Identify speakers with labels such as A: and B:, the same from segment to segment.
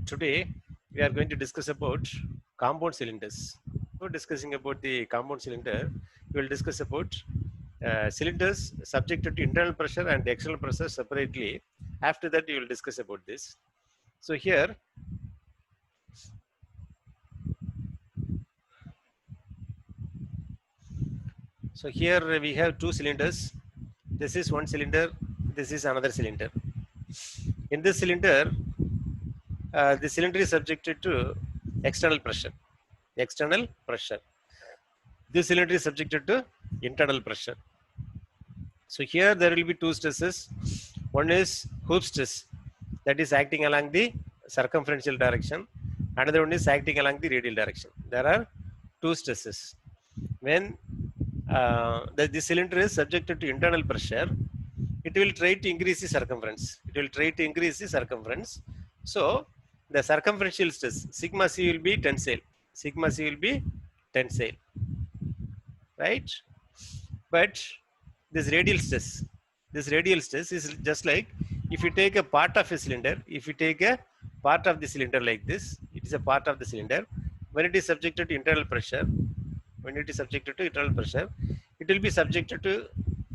A: Today we are going to discuss about compound cylinders. Before discussing about the compound cylinder, we will discuss about cylinders subjected to internal pressure and external pressure separately. After that, we will discuss about this. So here, we have two cylinders. This is one cylinder. This is another cylinder. In this cylinder, the cylinder is subjected to external pressure. External pressure. This cylinder is subjected to internal pressure. So here there will be two stresses. One is Hooke's stress, that is acting along the circumferential direction. Another one is acting along the radial direction. There are two stresses. When the cylinder is subjected to internal pressure, it will try to increase the circumference. It will try to increase the circumference. So the circumferential stress, sigma c will be tensile. Sigma c will be tensile, right? But this radial stress is just like if you take a part of a cylinder, if you take a part of the cylinder like this, it is a part of the cylinder. When it is subjected to internal pressure, it will be subjected to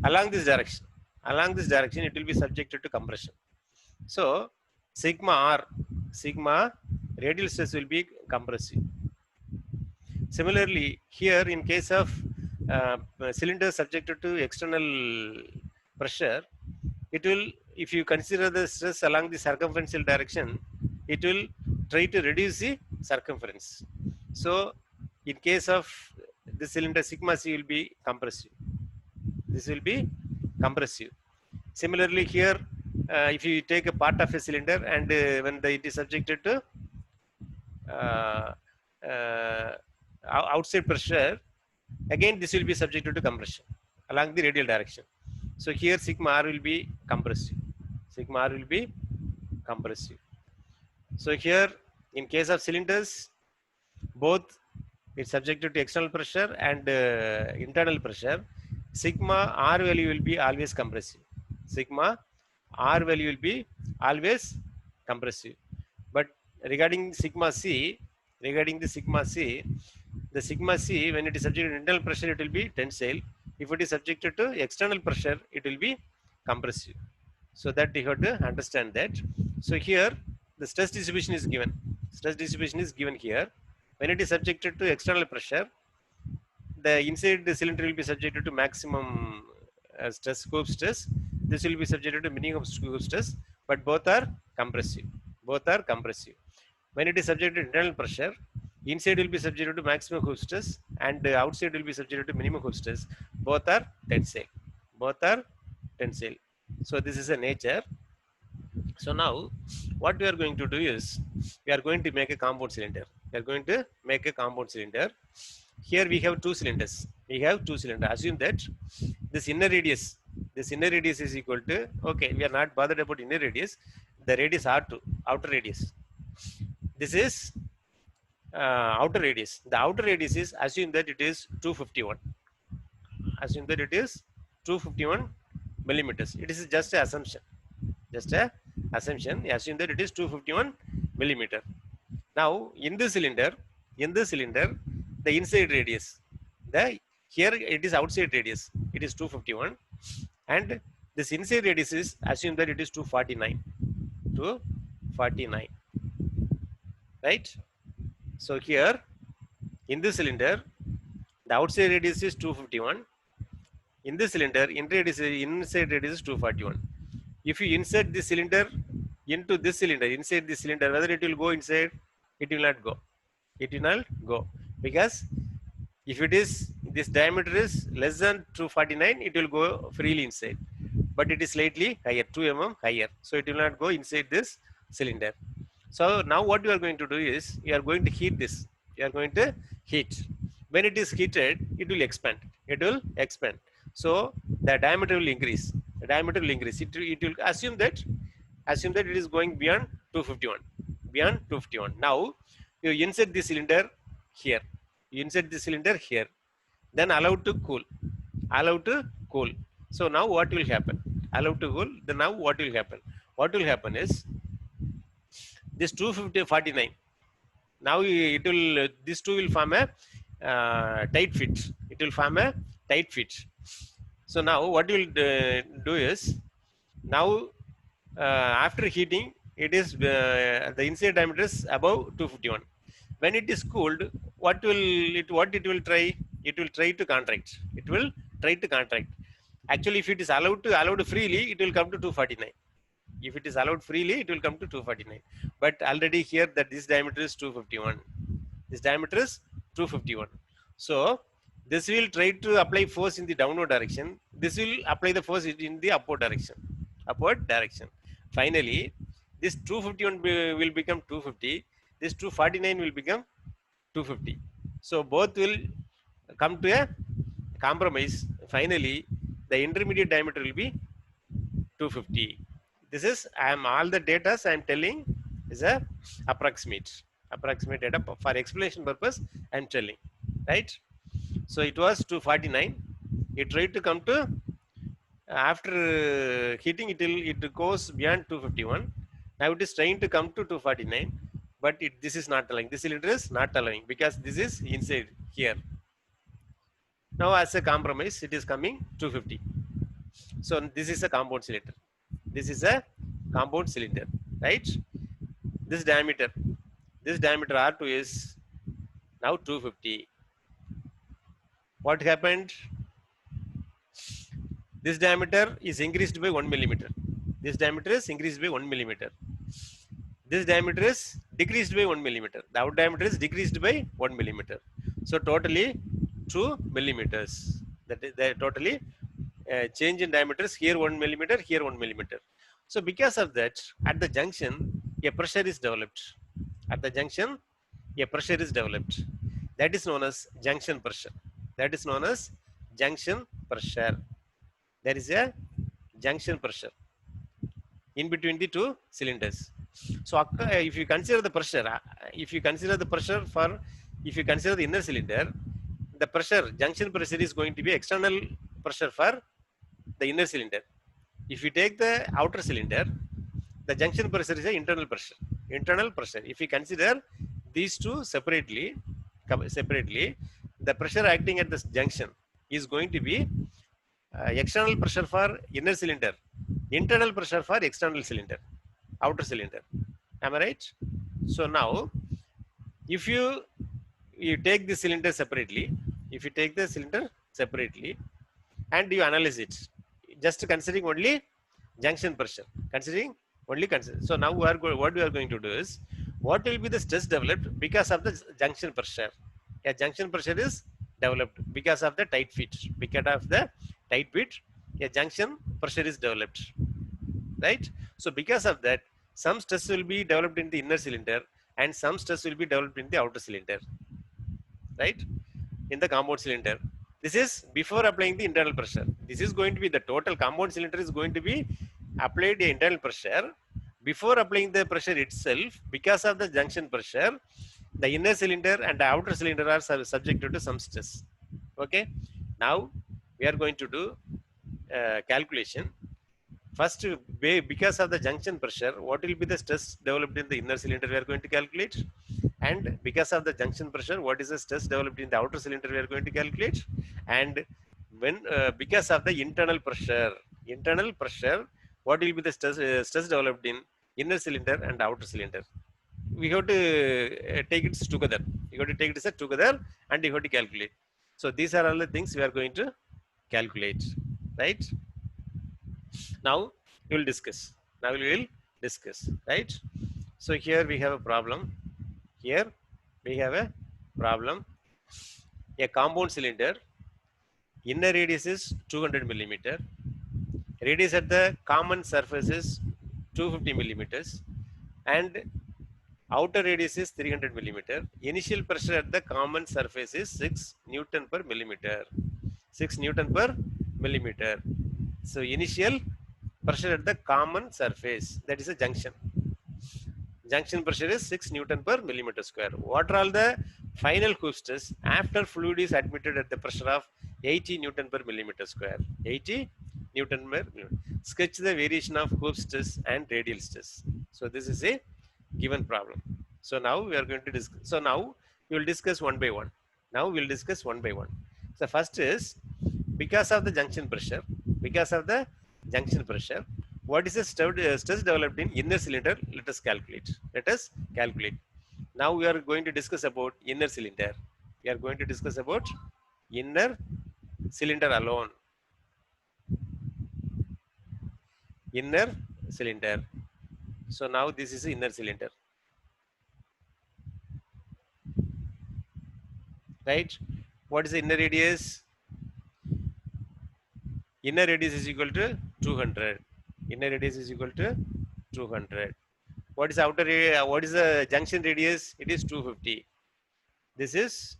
A: along this direction. Along this direction, it will be subjected to compression. So sigma r, sigma radial stress will be compressive. Similarly, here in case of cylinder subjected to external pressure, it will, if you consider the stress along the circumferential direction, it will try to reduce the circumference. So, in case of the cylinder, sigma c will be compressive. This will be compressive. Similarly, here, if you take a part of a cylinder and when it is subjected to outside pressure, again this will be subjected to compression along the radial direction. So here sigma r will be compressive. Sigma r will be compressive. So here in case of cylinders, both it's subjected to external pressure and internal pressure. Sigma r value will be always compressive. Sigma r value will be always compressive. But regarding sigma c, the sigma c, when it is subjected to internal pressure, it will be tensile. If it is subjected to external pressure, it will be compressive. So that you have to understand that. So here the stress distribution is given. Stress distribution is given here. When it is subjected to external pressure, the inside the cylinder will be subjected to maximum stress, Hooke's stress. This will be subjected to minimum Hooke's stress, but both are compressive. Both are compressive. When it is subjected to internal pressure, inside will be subjected to maximum Hooke's stress and outside will be subjected to minimum Hooke's stress. Both are tensile. Both are tensile. So this is a nature. So now what we are going to do is we are going to make a compound cylinder. We are going to make a compound cylinder. Here we have two cylinders. Assume that this inner radius is equal to, okay, we are not bothered about inner radius. The radius R2, outer radius. This is outer radius. The outer radius is, assume that it is 251. Assume that it is 251 millimeters. It is just an assumption. Assume that it is 251 millimeter. Now in this cylinder, the inside radius, here it is outside radius. It is 251, and this inside radius is, assume that it is 249. 249, right? So here in this cylinder, the outside radius is 251. In this cylinder, inside radius is 241. If you insert this cylinder into this cylinder, inside this cylinder, whether it will go inside, it will not go. It will not go, because if it is, this diameter is less than 249, it will go freely inside. But it is slightly higher, 2 mm higher. So it will not go inside this cylinder. So now what you are going to do is, you are going to heat this. You are going to heat. When it is heated, it will expand. It will expand. So the diameter will increase. The diameter will increase. It will assume that it is going beyond 251. Beyond 251. Now you insert the cylinder here. Then allow to cool. So now what will happen? Allow to cool. Then now what will happen? What will happen is, This 249. Now it will, this two will form a tight fit. It will form a tight fit. So now what you will do is, now after heating, it is the inside diameter is above 251. When it is cooled, what it will try? It will try to contract. It will try to contract. Actually, if it is allowed freely, it will come to 249. If it is allowed freely, it will come to 249. But already here that this diameter is 251. This diameter is 251. So this will try to apply force in the downward direction. This will apply the force in the upward direction. Upward direction. Finally, this 251 will become 250. This 249 will become 250. So both will come to a compromise. Finally, the intermediate diameter will be 250. This is, I am all the data I am telling is a approximate data for explanation purpose I am telling, right? So it was 249. It tried to come to, after heating it goes beyond 251. Now it is trying to come to 249, but this is not allowing. This cylinder is not allowing because this is inside here. Now as a compromise, it is coming 250. So this is a compound cylinder. This is a compound cylinder, right? This diameter R2 is now 250. What happened? This diameter is increased by 1 millimeter. This diameter is increased by 1 millimeter. This diameter is decreased by 1 millimeter. The outer diameter is decreased by 1 millimeter. So totally 2 millimeters. That is the totally change in diameters. Here 1 millimeter, here 1 millimeter. So because of that, at the junction, a pressure is developed. At the junction, a pressure is developed. That is known as junction pressure. That is known as junction pressure. There is a junction pressure in between the two cylinders. So if you consider the pressure, if you consider the inner cylinder, the pressure, junction pressure is going to be external pressure for the inner cylinder. If you take the outer cylinder, the junction pressure is an internal pressure. Internal pressure. If you consider these two separately, the pressure acting at this junction is going to be external pressure for inner cylinder, internal pressure for external cylinder, outer cylinder. Am I right? So now, if you take the cylinder separately, and you analyze it, just considering only junction pressure, So now what we are going to do is, what will be the stress developed because of the junction pressure? A junction pressure is developed because of the tight fit. Because of the tight fit, a junction pressure is developed, right? So because of that, some stress will be developed in the inner cylinder and some stress will be developed in the outer cylinder, right? In the compound cylinder. This is before applying the internal pressure. This is going to be the total compound cylinder is going to be applied the internal pressure. Before applying the pressure itself, because of the junction pressure, the inner cylinder and the outer cylinder are subjected to some stress. Okay. Now we are going to do calculation. First, because of the junction pressure, what will be the stress developed in the inner cylinder we are going to calculate, and because of the junction pressure, what is the stress developed in the outer cylinder we are going to calculate, and when because of the internal pressure, what will be the stress developed in inner cylinder and outer cylinder. We have to take it together. You have to take it together and you have to calculate. So these are all the things we are going to calculate, right? Now we will discuss. Right? So here we have a problem. A compound cylinder. Inner radius is 200 millimeter. Radius at the common surface is 250 millimeters, and outer radius is 300 millimeter. Initial pressure at the common surface is 6 Newton per millimeter. 6 Newton per millimeter. So initial pressure at the common surface, that is a junction. Junction pressure is 6 Newton per millimeter square. What are all the final Hooke stress after fluid is admitted at the pressure of 80 Newton per millimeter square? 80 Newton per millimeter. Sketch the variation of Hooke stress and radial stress. So this is a given problem. So now we are going to discuss. So now we will discuss one by one. Now we will discuss one by one. So first is because of the junction pressure. Because of the junction pressure, what is the stress developed in inner cylinder? Let us calculate. Let us calculate. Now we are going to discuss about inner cylinder. We are going to discuss about inner cylinder alone. Inner cylinder. So now this is the inner cylinder, right? What is the inner radius? Inner radius is equal to 200. Inner radius is equal to 200. What is outer radius? What is the junction radius? It is 250. This is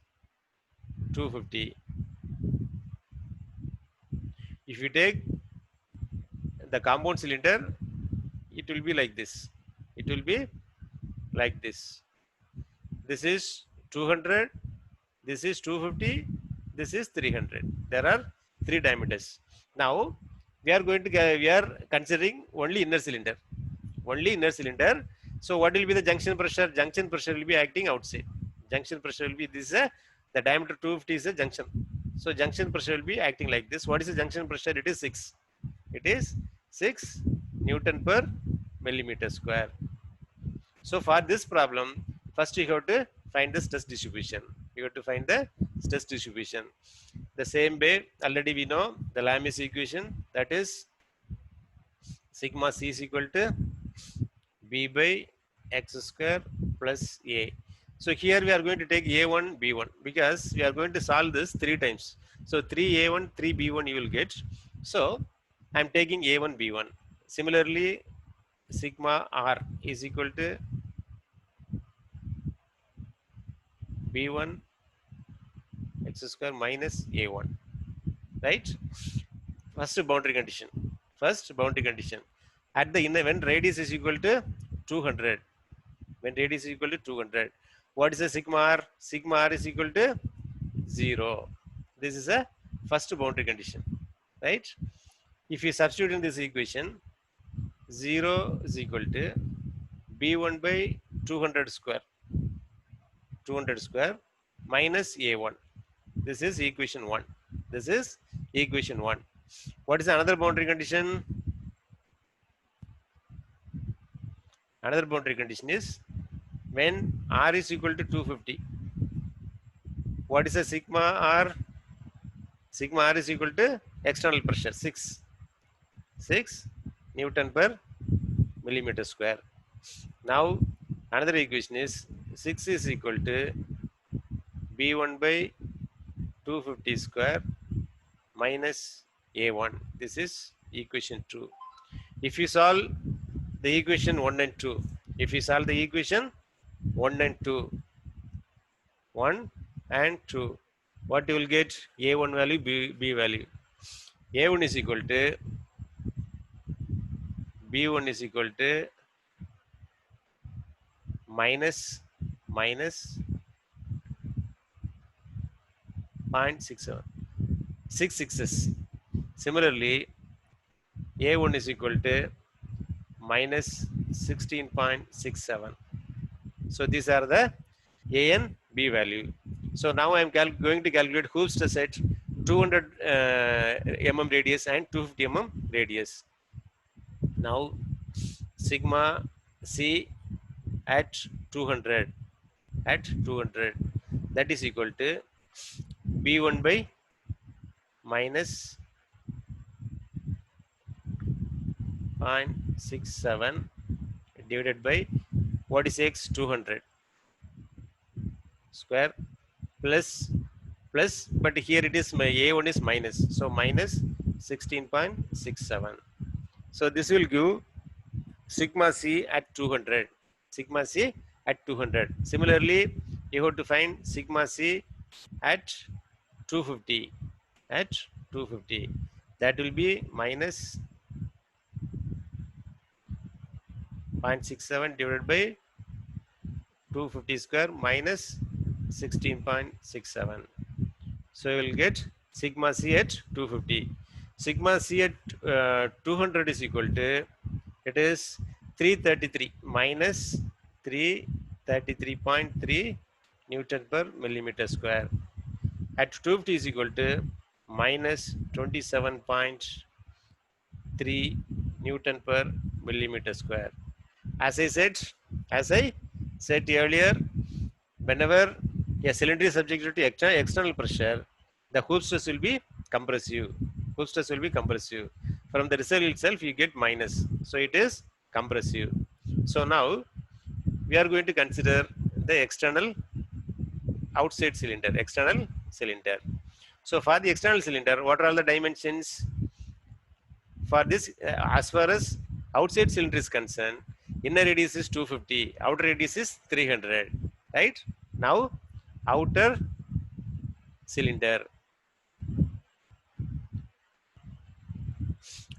A: 250. If you take the compound cylinder, it will be like this. It will be like this. This is 200. This is 250. This is 300. There are three diameters. Now we are considering only inner cylinder. Only inner cylinder. So what will be the junction pressure? Junction pressure will be acting outside. Junction pressure will be this. The diameter 250 is a junction. So junction pressure will be acting like this. What is the junction pressure? It is 6. It is 6 Newton per millimeter square. So for this problem, first you have to find the stress distribution. You have to find the stress distribution. The same way, already we know the Lami's equation, that is sigma c is equal to b by x square plus a. So here we are going to take a1, b1 because we are going to solve this 3 times. So 3a1, 3b1 you will get. So I am taking a1, b1. Similarly, sigma r is equal to b1 x square minus a1, right? First boundary condition. First boundary condition. At the inner, when radius is equal to 200, when radius is equal to 200, what is the sigma r? Sigma r is equal to 0. This is a first boundary condition, right? If you substitute in this equation, 0 is equal to b1 by 200 square, 200 square minus a1. This is equation 1. This is equation 1. What is another boundary condition? Another boundary condition is when r is equal to 250. What is the sigma r? Sigma r is equal to external pressure 6 Newton per millimeter square. Now another equation is 6 is equal to b1 by 250 square minus a1. This is equation 2. If you solve the equation 1 and 2, if you solve the equation 1 and 2, 1 and 2, what you will get? A1 value, B value. A1 is equal to B1 is equal to minus 0.67. 6 sixes. Similarly, A1 is equal to minus 16.67. So these are the A and B value. So now I am going to calculate Hooke's stress at 200 mm radius and 250 mm radius. Now sigma C at 200 that is equal to B1 by minus 0.67 divided by what is x? 200 square plus, but here it is a1 is minus, so minus 16.67. So this will give sigma c at 200. Sigma c at 200. Similarly, you have to find sigma c at 250. At 250, that will be minus 0.67 divided by 250 square minus 16.67. So you will get sigma c at 250. Sigma c at 200 is equal to, it is 333 minus 33.3 Newton per millimeter square. At 250 is equal to minus 27.3 Newton per millimeter square. As I said earlier, whenever a cylinder is subjected to external pressure, the hoop stress will be compressive. Hoop stress will be compressive. From the result itself, you get minus. So it is compressive. So now we are going to consider the outside cylinder, external cylinder. So for the external cylinder, what are all the dimensions? For this, as far as outside cylinder is concerned, inner radius is 250, outer radius is 300, right? Now, outer cylinder,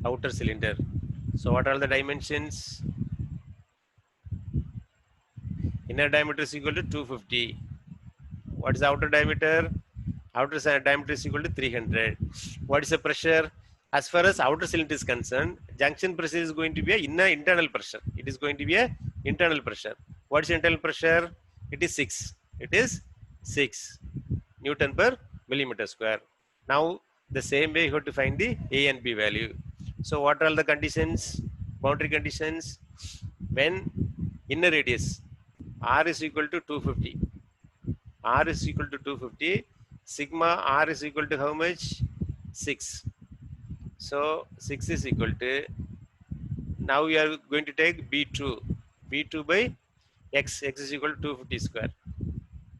A: outer cylinder. So what are the dimensions? Inner diameter is equal to 250. What is the outer diameter? Outer diameter is equal to 300. What is the pressure? As far as outer cylinder is concerned, junction pressure is going to be a internal pressure. It is going to be a internal pressure. What is internal pressure? It is 6. It is 6 Newton per millimeter square. Now, the same way you have to find the A and B value. So, what are all the conditions? Boundary conditions. When inner radius R is equal to 250. R is equal to 250. Sigma R is equal to how much? 6. So 6 is equal to, now we are going to take B2. B2 by X. X is equal to 250 square.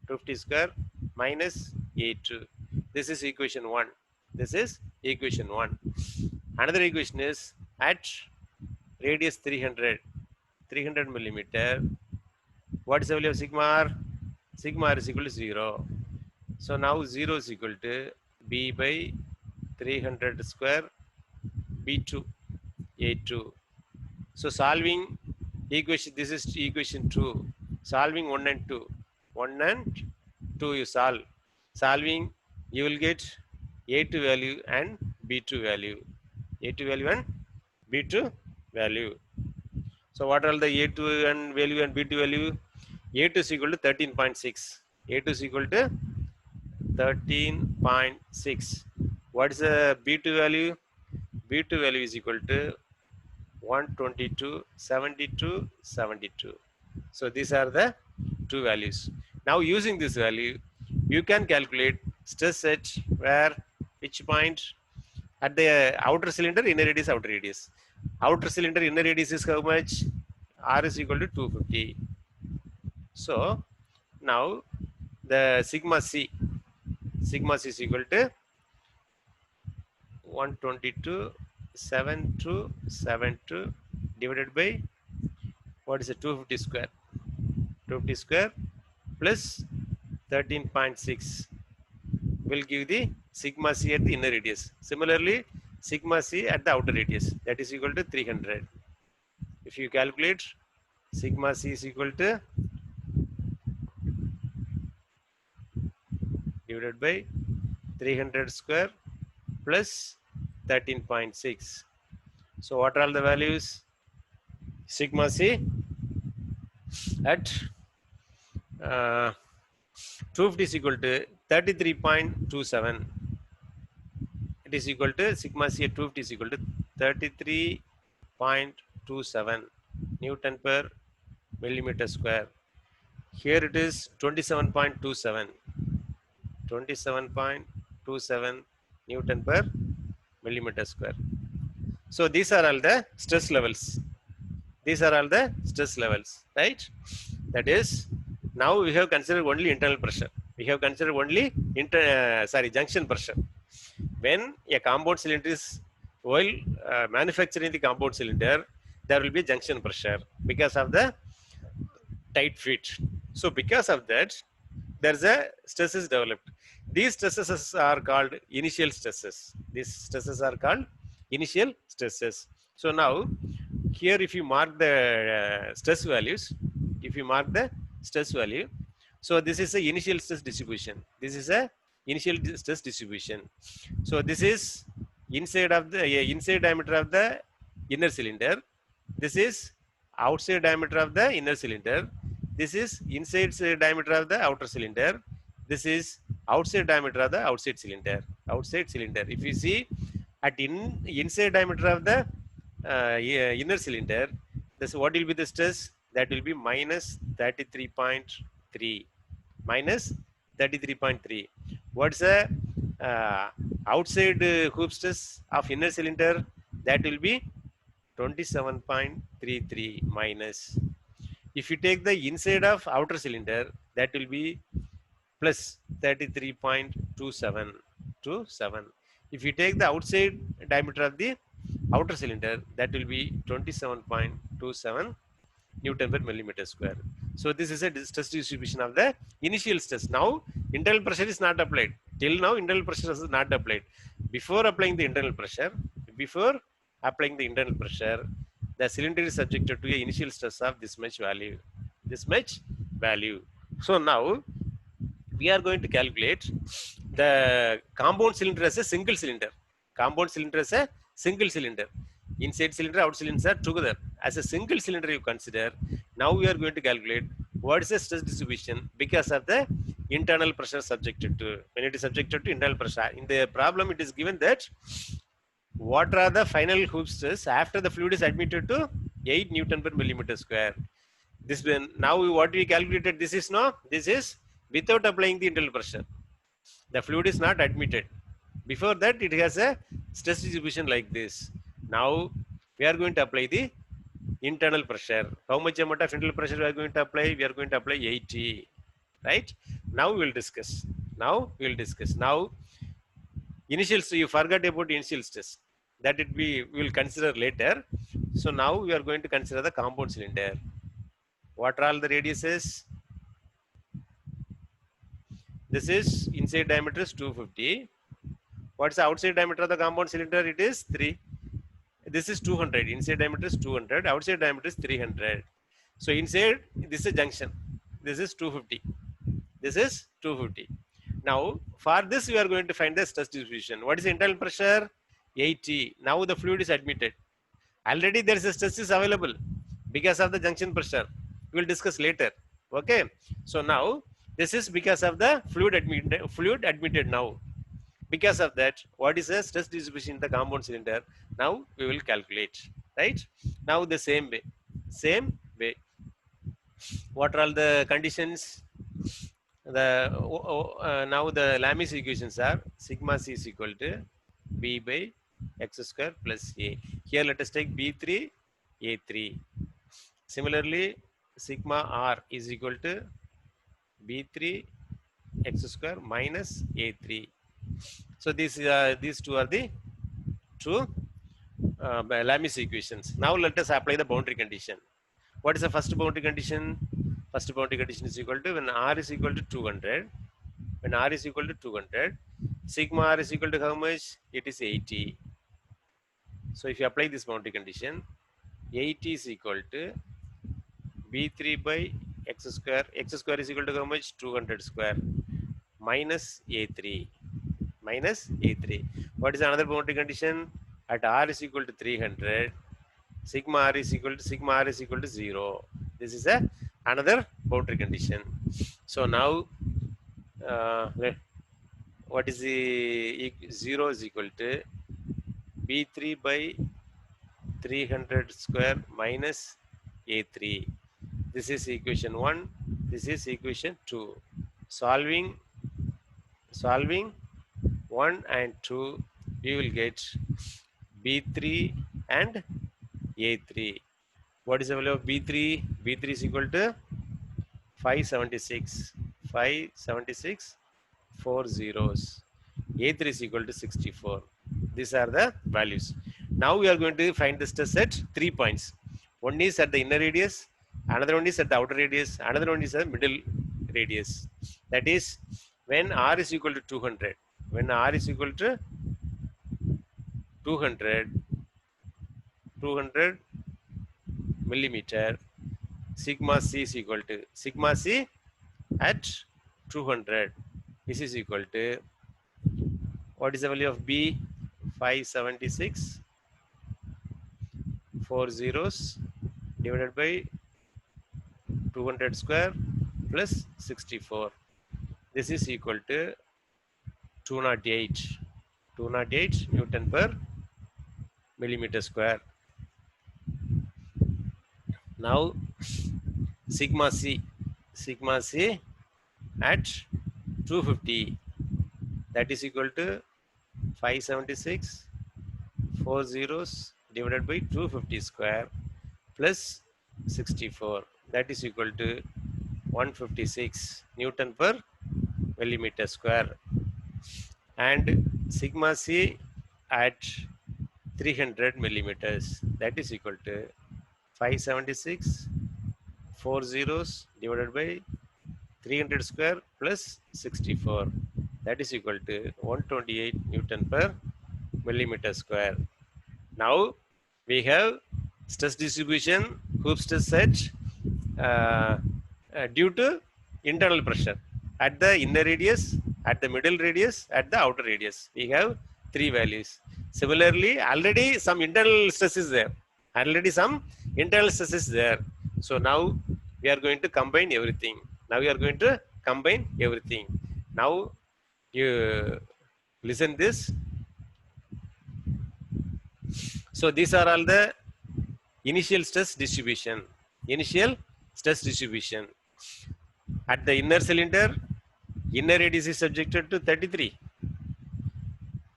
A: 250 square minus A2. This is equation 1. This is equation 1. Another equation is at radius 300 millimeter. What is the value of sigma R? Sigma R is equal to 0. So now 0 is equal to B by 300 square B2 A2. So solving equation, this is equation 2. Solving 1 and 2. 1 and 2 you solve. Solving, you will get A2 value and B2 value. A2 value and B2 value. So what are the A2 and value and B2 value? A2 is equal to 13.6. A2 is equal to 13.6. What is the B2 value? B2 value is equal to 122, 72, 72. So these are the two values. Now using this value, you can calculate stress at where, which point? At the outer cylinder, inner radius, outer radius. Outer cylinder, inner radius is how much? R is equal to 250. So now the sigma C is equal to 122, 7272 divided by, what is it, 250 square. 250 square plus 13.6 will give the sigma C at the inner radius. Similarly, sigma C at the outer radius, that is equal to 300. If you calculate, sigma C is equal to divided by 300 square plus 13.6. So what are all the values? Sigma C at 250 is equal to 33.27. It is equal to sigma C at 250 is equal to 33.27 Newton per millimeter square. Here it is 27.27. 27.27 Newton per millimeter square. So these are all the stress levels. These are all the stress levels, right? That is, now we have considered only internal pressure. We have considered only junction pressure. When a compound cylinder is, while manufacturing the compound cylinder, there will be junction pressure because of the tight fit. So because of that, there's a stresses developed. These stresses are called initial stresses. These stresses are called initial stresses. So now, here if you mark the stress values, so this is the initial stress distribution. This is a initial stress distribution. So this is inside of the inside diameter of the inner cylinder. This is outside diameter of the inner cylinder. This is inside diameter of the outer cylinder. This is outside diameter of the outside cylinder. Outside cylinder. If you see at inside diameter of the inner cylinder, this what will be the stress? That will be minus 33.3. Minus 33.3. What's the uh, outside hoop stress of inner cylinder? That will be 27.33 minus. If you take the inside of outer cylinder, that will be plus 33.27 to 7. If you take the outside diameter of the outer cylinder, that will be 27.27 Newton per millimeter square. So this is a stress distribution of the initial stress. Now internal pressure is not applied. Till now internal pressure is not applied. Before applying the internal pressure, the cylinder is subjected to a initial stress of this much value. This much value. So now we are going to calculate the compound cylinder as a single cylinder. Compound cylinder as a single cylinder. Inside cylinder, outside cylinders are together. As a single cylinder you consider, now we are going to calculate what is the stress distribution because of the internal pressure subjected to. When it is subjected to internal pressure, in the problem it is given that what are the final hoop stress after the fluid is admitted to 8 Newton per millimeter square. This when now what we calculated, this is no, this is without applying the internal pressure. The fluid is not admitted. Before that it has a stress distribution like this. Now we are going to apply the internal pressure. How much amount of internal pressure we are going to apply? We are going to apply 80. Right? Now we will discuss. Now initial stress, you forgot about initial stress. That we will consider later. So now we are going to consider the compound cylinder. What are all the radiuses? This is inside diameter is 250. What's the outside diameter of the compound cylinder? It is 3. This is 200. Inside diameter is 200. Outside diameter is 300. So inside, this is junction. This is 250. This is 250. Now, for this, we are going to find the stress distribution. What is the internal pressure? 80. Now the fluid is admitted. Already there is a stress is available because of the junction pressure. We will discuss later. Okay. So now this is because of the fluid admitted now. Because of that, what is the stress distribution in the compound cylinder? Now we will calculate. Right. Now the same way. What are all the conditions? Now the Lami's equations are sigma c is equal to b by x square plus a. Here let us take b3, a3. Similarly, sigma r is equal to b3 x square minus a3. So these two are the two Lami's equations. Now let us apply the boundary condition. What is the first boundary condition? First boundary condition is equal to when r is equal to 200. When r is equal to 200, sigma r is equal to how much? It is 80. So if you apply this boundary condition, 80 is equal to b3 by x square. X square is equal to how much? 200 square minus a3. Minus a3. What is another boundary condition? At r is equal to 300, sigma r is equal to 0. This is another boundary condition. So now what is the 0 is equal to b3 by 300 square minus a3. This is equation 1. This is equation 2. Solving 1 and 2, we will get b3 and a3. What is the value of b3? b3 is equal to 576. 576, 4 zeros. a3 is equal to 64. These are the values. Now we are going to find the stress at 3 points. One is at the inner radius, another one is at the outer radius, another one is at the middle radius. That is when r is equal to 200. When r is equal to 200 millimeter, sigma c is equal to sigma c at 200. This is equal to, what is the value of b? 576, 4 zeros divided by 200 square plus 64. This is equal to 208. 208 Newton per millimeter square. Now sigma C at 250, that is equal to 576 4 zeros divided by 250 square plus 64, that is equal to 156 Newton per millimeter square. And sigma C at 300 millimeters, that is equal to 576 4 zeros divided by 300 square plus 64, that is equal to 128 Newton per millimeter square. Now we have stress distribution, Hoop stress set due to internal pressure at the inner radius, at the middle radius, at the outer radius. We have three values. Similarly, already some internal stress is there. Already some internal stress is there. So now we are going to combine everything. Now we are going to combine everything. Now you listen this. So these are all the initial stress distribution. Initial stress distribution. At the inner cylinder, inner radius is subjected to 33.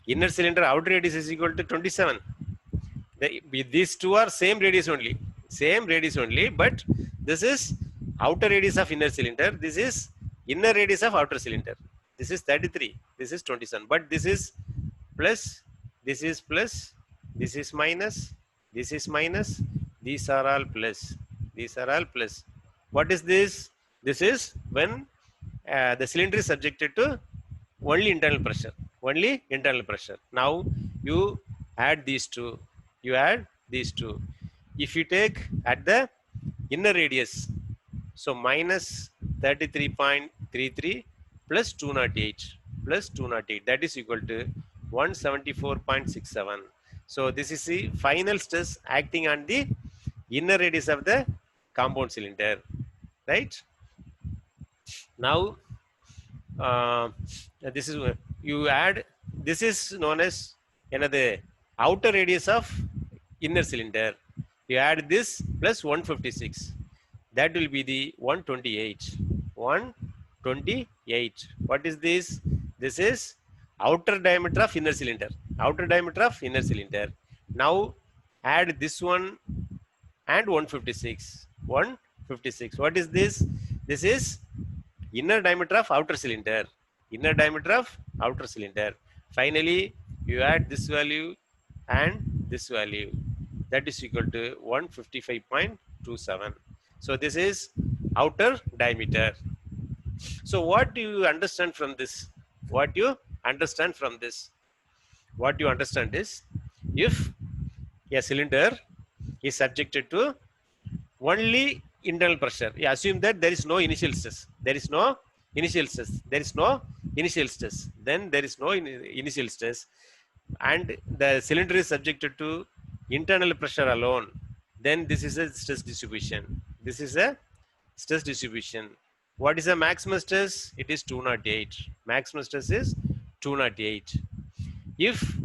A: Inner cylinder outer radius is equal to 27. These two are same radius only. Same radius only, but this is outer radius of inner cylinder. This is inner radius of outer cylinder. This is 33. This is 27. But this is plus, this is plus, this is minus, this is minus. These are all plus. These are all plus. What is this? This is when the cylinder is subjected to only internal pressure. Only internal pressure. Now you add these two. You add these two. If you take at the inner radius, so minus 33.33 plus 208 plus 208, that is equal to 174.67. So this is the final stress acting on the inner radius of the compound cylinder, right? Now this is you add, this is known as another outer radius of inner cylinder. You add this plus 156, that will be the 128. 128. What is this? This is outer diameter of inner cylinder. Outer diameter of inner cylinder. Now add this one and 156. 156. What is this? This is inner diameter of outer cylinder. Inner diameter of outer cylinder. Finally, you add this value and this value. That is equal to 155.27. So this is outer diameter. So what do you understand from this? What you understand from this? What you understand is, if a cylinder is subjected to only internal pressure, you assume that there is no initial stress. There is no initial stress. There is no initial stress. Then there is no initial stress, and the cylinder is subjected to internal pressure alone. Then this is a stress distribution. This is a stress distribution. What is the maximum stress? It is 208. Maximum stress is 208. If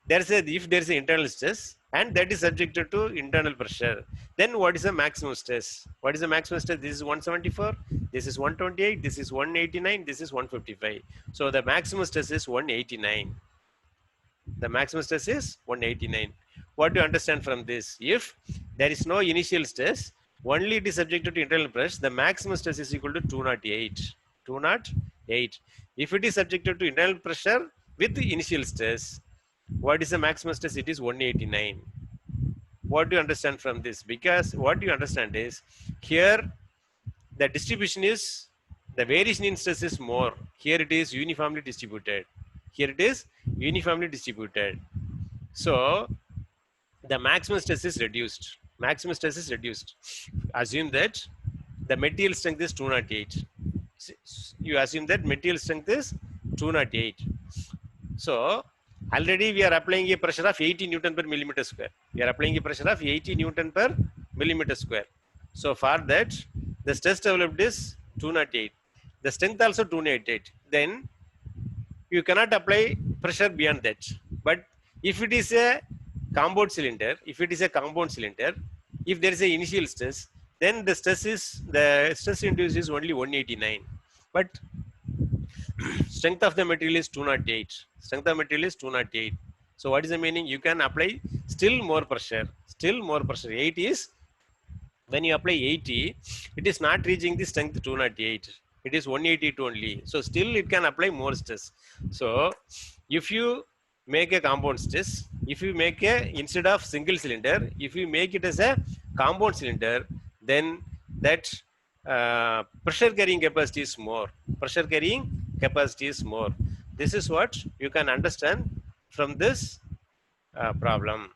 A: there is an internal stress and that is subjected to internal pressure, then what is the maximum stress? What is the maximum stress? This is 174, this is 128, this is 189, this is 155. So the maximum stress is 189. The maximum stress is 189. What do you understand from this? If there is no initial stress, only it is subjected to internal pressure, the maximum stress is equal to 208. 208. If it is subjected to internal pressure with the initial stress, what is the maximum stress? It is 189. What do you understand from this? Because what you understand is, here the distribution is, the variation in stress is more. Here it is uniformly distributed. Here it is uniformly distributed. So the maximum stress is reduced. Maximum stress is reduced. Assume that the material strength is 208. You assume that material strength is 208. So already we are applying a pressure of 80 Newton per millimeter square. We are applying a pressure of 80 Newton per millimeter square. So for that, the stress developed is 208. The strength also 288. Then you cannot apply pressure beyond that. But if it is a compound cylinder, if there is a initial stress, then the stress induced is only 189. But strength of the material is 208. Strength of material is 208. So what is the meaning? You can apply still more pressure. Still more pressure. 8 is when you apply 80, it is not reaching the strength 208. It is 182 only. So still it can apply more stress. So if you make a compound stress, if you make a instead of single cylinder, if you make it as a compound cylinder, then that pressure carrying capacity is more. Pressure carrying capacity is more. This is what you can understand from this problem.